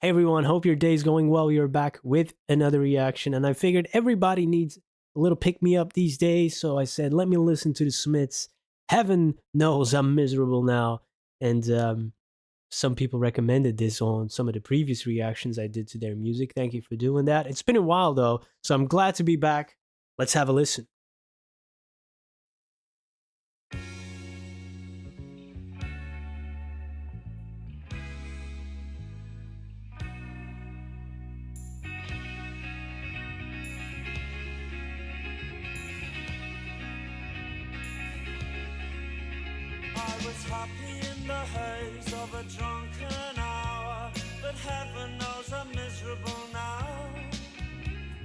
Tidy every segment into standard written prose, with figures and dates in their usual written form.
Hey everyone, hope your day's going well. You're back with another reaction, and I figured everybody needs a little pick me up these days, so I said, let me listen to the Smiths. Heaven knows I'm miserable now, and some people recommended this on some of the previous reactions I did to their music. Thank you for doing that. It's been a while though, so I'm glad to be back. Let's have a listen. I was happy in the haze of a drunken hour, but heaven knows I'm miserable now.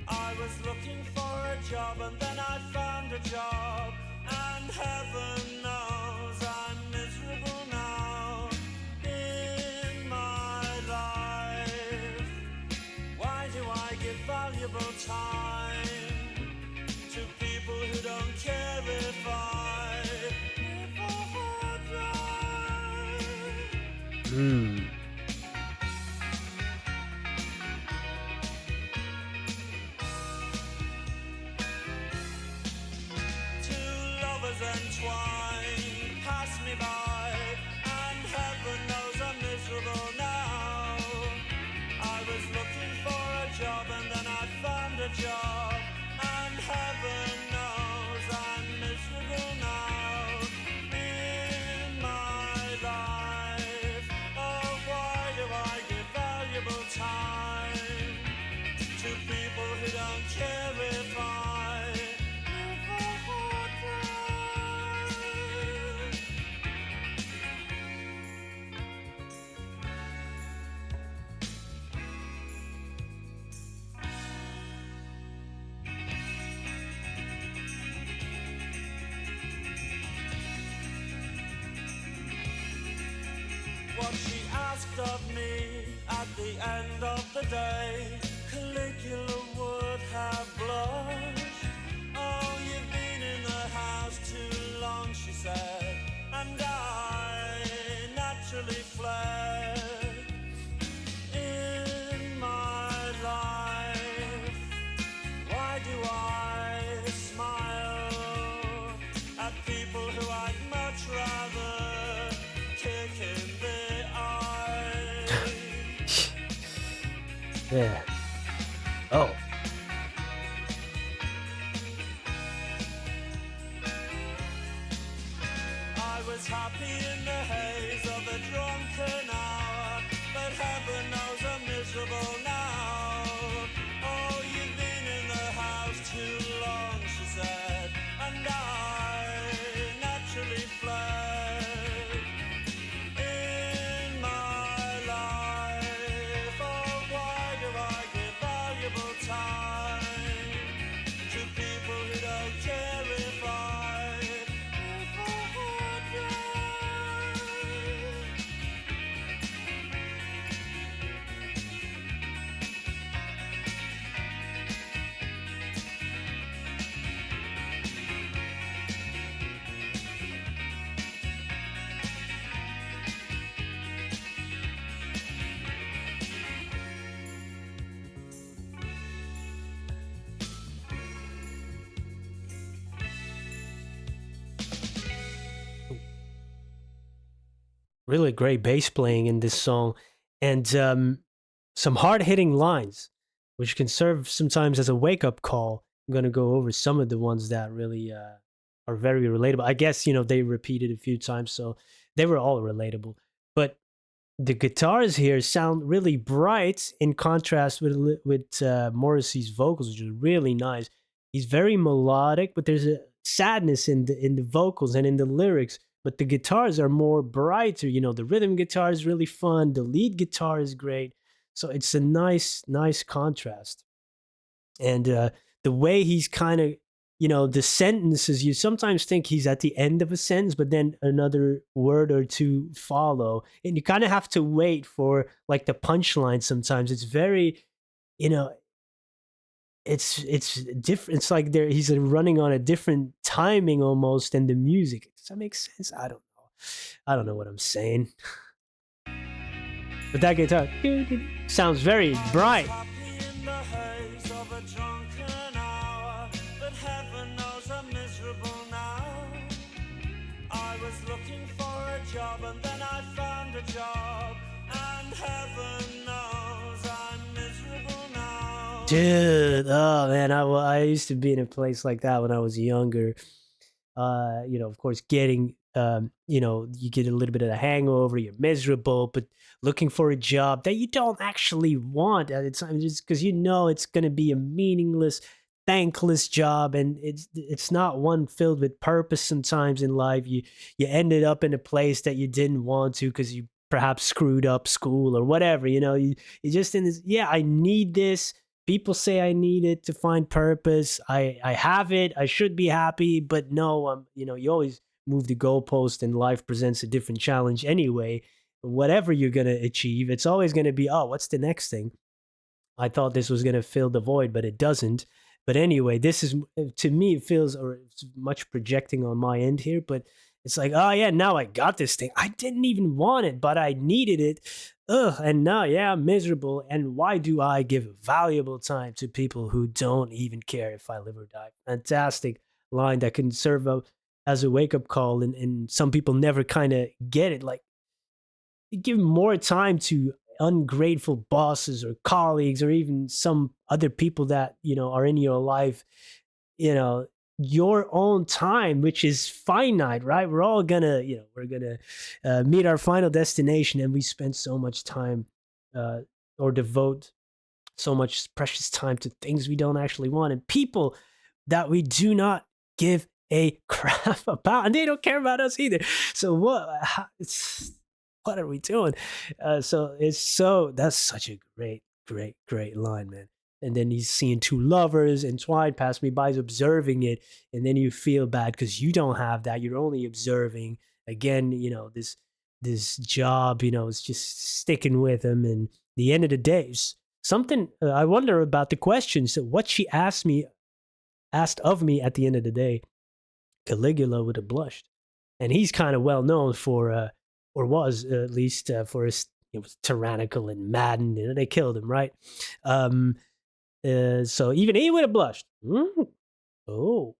I was looking for a job and then I found a job, and heaven knows I'm miserable now. In my life, why do I give valuable time to people who don't care if I live or die? Hmm. Two lovers entwined pass me by, and heaven knows I'm miserable now. I was looking for a job and then I found a job, and heaven knows I'm miserable now. In my life, oh why do I give valuable time to people who don't care if I live or die? What she asked of me at the end of the day, Caligula would have blushed. Oh, you've been in the house too long, she said, and I naturally fled. In my life, why do I smile at people who I'd much rather kick in the eye? Yeah. Oh. I was happy in the haze of a drunken hour, but heaven knows I'm miserable now. Oh, you've been in the house too long, she said, and I naturally fled. In my life, oh, why do I give valuable time to people who don't care if I live or die? Really great bass playing in this song, and some hard hitting lines, which can serve sometimes as a wake up call. I'm going to go over some of the ones that really are very relatable. I guess, they repeated a few times, so they were all relatable. But the guitars here sound really bright in contrast with Morrissey's vocals, which is really nice. He's very melodic, but there's a sadness in the vocals and in the lyrics. But the guitars are more brighter. The rhythm guitar is really fun. The lead guitar is great. So it's a nice contrast. And the way he's kind of, the sentences, you sometimes think he's at the end of a sentence, but then another word or two follow, and you kind of have to wait for like the punchline. Sometimes it's very, you know it's different. It's like he's running on a different timing almost than the music. Does that make sense? I don't know what I'm saying. But that guitar sounds very I was bright. happy in the haze of a drunken hour, but heaven knows I'm miserable now. I was looking for a job and then I found a job, and heaven knows I'm miserable now. Dude, oh man, I used to be in a place like that when I was younger. Of course, you get a little bit of a hangover, you're miserable, but looking for a job that you don't actually want at the time, just because it's going to be a meaningless, thankless job, and it's not one filled with purpose. Sometimes in life, you ended up in a place that you didn't want to because you perhaps screwed up school or whatever. You just in this. Yeah, I need this. People say I need it to find purpose. I have it. I should be happy, but no, you always move the goalpost and life presents a different challenge anyway. Whatever you're going to achieve, it's always going to be, oh, what's the next thing? I thought this was going to fill the void, but it doesn't. But anyway, this is to me, it feels, or it's much projecting on my end here, but it's like, oh yeah, now I got this thing. I didn't even want it, but I needed it. Ugh, and now, yeah, I'm miserable. And why do I give valuable time to people who don't even care if I live or die? Fantastic line that can serve up as a wake up call. And some people never kind of get it. Like, give more time to ungrateful bosses or colleagues or even some other people that are in your life, you know your own time, which is finite, right? We're all gonna we're gonna meet our final destination, and we spend so much time uh, or devote so much precious time to things we don't actually want and people that we do not give a crap about, and they don't care about us either. So what are we doing? That's such a great line, man. And then he's seeing two lovers entwined pass me by, he's observing it, and then you feel bad because you don't have that. You're only observing. Again, this job, is just sticking with him. And the end of the day, something I wonder about the questions. What she asked of me at the end of the day, Caligula would have blushed. And he's kind of well known for, or was at least for his, it was tyrannical and maddened. They killed him, right? Um, so even he would have blushed. Oh,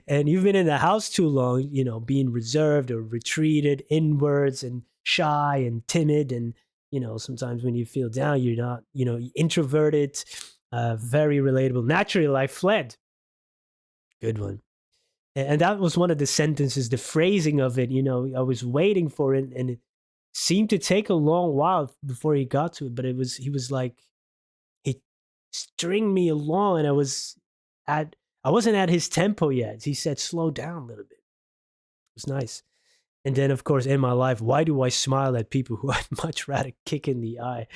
and you've been in the house too long, being reserved or retreated inwards and shy and timid. And, sometimes when you feel down, you're not, introverted, very relatable. Naturally, I fled. Good one. And that was one of the sentences, the phrasing of it, I was waiting for it, and it seemed to take a long while before he got to it, but he was like, he stringed me along, and I wasn't at his tempo yet. He said, slow down a little bit. It was nice. And then, of course, in my life, why do I smile at people who I'd much rather kick in the eye?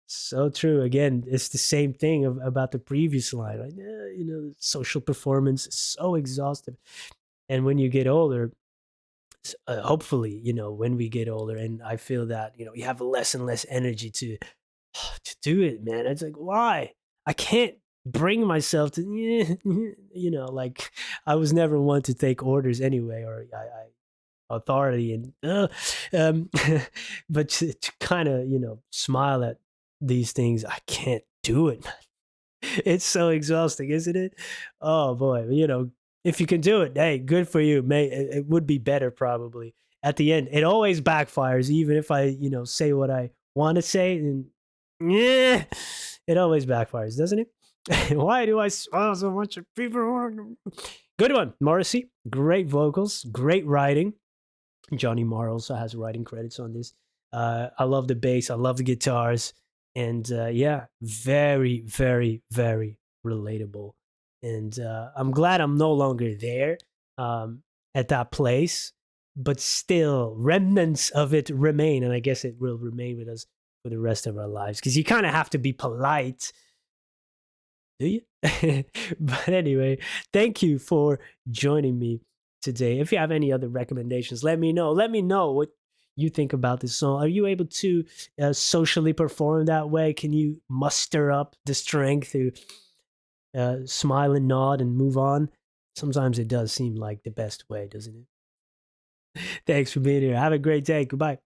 So true. Again, it's the same thing about the previous line. Right? Social performance is so exhaustive. And when you get older, hopefully, when we get older, and I feel that, you have less and less energy to do it, man. It's like, why? I can't bring myself to, like I was never one to take orders anyway, or I authority and but to kind of smile at these things, I can't do it. It's so exhausting, isn't it? Oh boy, if you can do it, hey, good for you. It would be better probably. At the end, it always backfires, even if I say what I want to say, and yeah, it always backfires, doesn't it? Why do I smile so much at people? Good one, Morrissey. Great vocals, great writing. Johnny Marr also has writing credits on this. I love the bass. I love the guitars. And yeah, very, very, very relatable. And I'm glad I'm no longer there at that place, but still, remnants of it remain. And I guess it will remain with us for the rest of our lives, because you kind of have to be polite, do you? But anyway, thank you for joining me today. If you have any other recommendations, let me know. Let me know what you think about this song. Are you able to socially perform that way? Can you muster up the strength to smile and nod and move on? Sometimes it does seem like the best way, doesn't it? Thanks for being here. Have a great day. Goodbye.